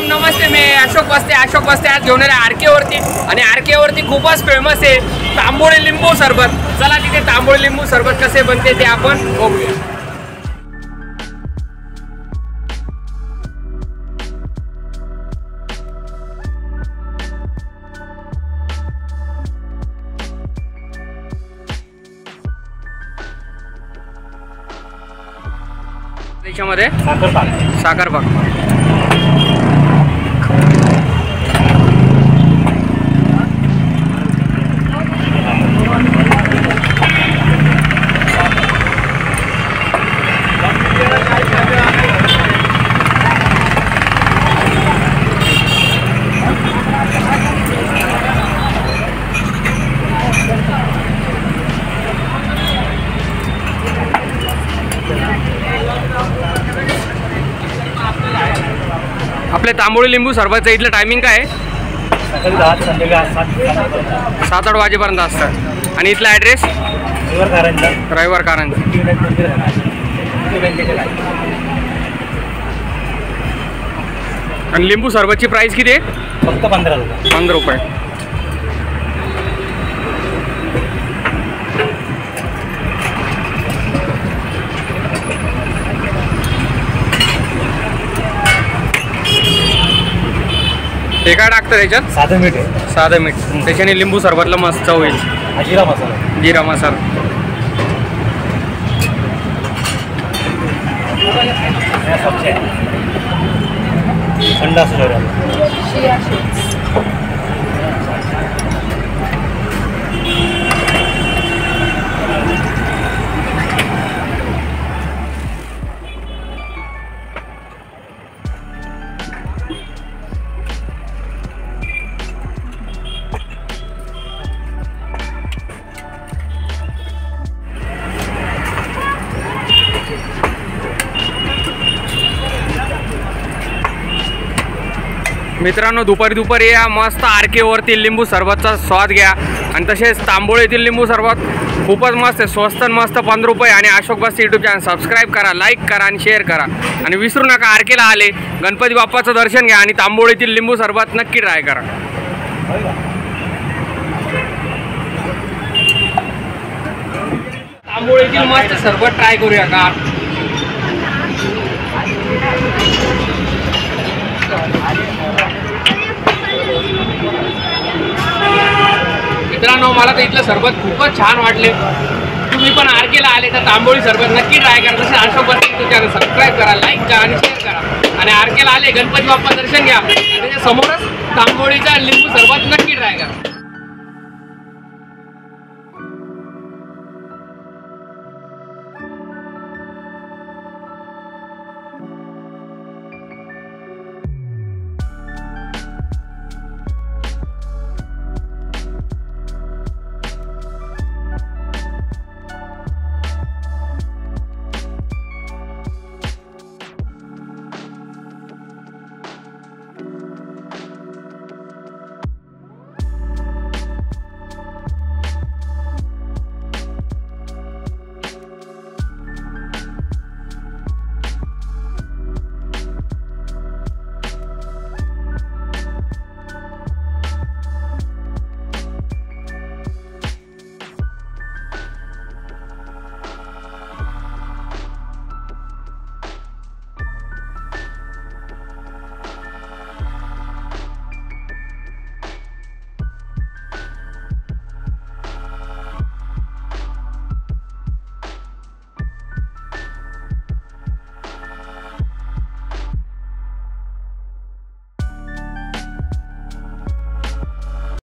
राम नमस्ते. मी अशोक बस्ते आज घेऊन आले आरके वरती आणि आरके वरती खूपच फेमस आहे तांबोळी लिंबू सरबत. चला तिथे तांबोळी लिंबू सरबत कसे बनते ते आपण बघूया. त्याच्यामध्ये साखर पाक आपले तांबोळी लिंबू सरबतचं इथलं टायमिंग काय आहे? 7-8 वाजेपर्यंत असतं. आणि इथला ॲड्रेस रविवार कारंजा. आणि लिंबू सरबतची प्राइस किती आहे? फक्त 15 रुपये. हे काय टाकतं त्याच्यात? साधं मीठ. त्याच्याने लिंबू सरबतला मस्त चव येईल. जिरा मसाला मित्रांनो, दुपारी या मस्त आरके वरती लिंबू सरबतचा स्वाद घ्या. आणि तसेच तांबोळीतील लिंबू सरबत खूपच मस्त आहे, स्वस्त मस्त 15 रुपये. आणि अशोक बस्ते यूट्यूब चॅनल सबस्क्राईब करा, लाईक करा आणि शेअर करा. आणि विसरू नका, आरकेला आले गणपती बाप्पाचं दर्शन घ्या आणि तांबोळीतील लिंबू सरबत नक्की ट्राय करा. तांबोळीतील मस्त सरबत ट्राय करूया का? मित्रांनो, मला तर इथलं सरबत खूपच छान वाटले. तुम्ही पण आरकेला आले तर तांबोळी सरबत नक्की ट्राय करा. तसे अशोक बस्ते चॅनल सबस्क्राईब करा, लाईक करा आणि शेअर करा. आणि आरकेला आले गणपती बाप्पा दर्शन घ्या. त्याच्या समोरच तांबोळीचा लिंबू सरबत नक्की ट्राय करा.